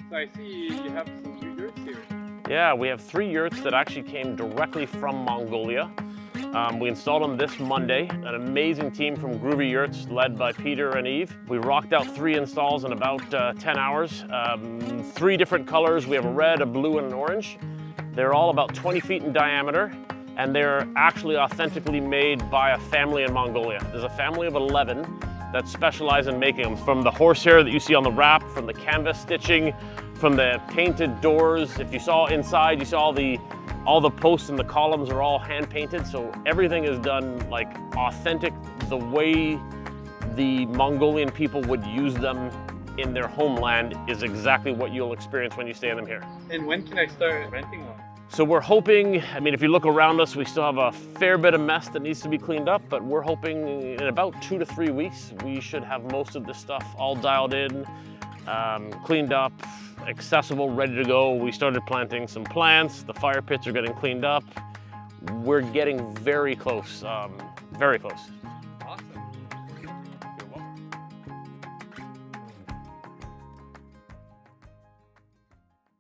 So I see you have some new yurts here. Yeah, we have 3 yurts that actually came directly from Mongolia. We installed them this Monday. An amazing team from Groovy Yurts led by Peter and Eve. We rocked out 3 installs in about 10 hours. 3 different colors. We have a red, a blue, and an orange. They're all about 20 feet in diameter, and they're actually authentically made by a family in Mongolia. There's a family of 11 that specialize in making them. From the horsehair that you see on the wrap, from the canvas stitching, from the painted doors. If you saw inside, you saw all the posts and the columns are all hand painted. So everything is done like authentic, the way the Mongolian people would use them in their homeland is exactly what you'll experience when you stay in them here. And when can I start renting one? So we're hoping, I mean, if you look around us, we still have a fair bit of mess that needs to be cleaned up, but we're hoping in about 2 to 3 weeks, we should have most of this stuff all dialed in, cleaned up, accessible, ready to go. We started planting some plants. The fire pits are getting cleaned up. We're getting very close, very close.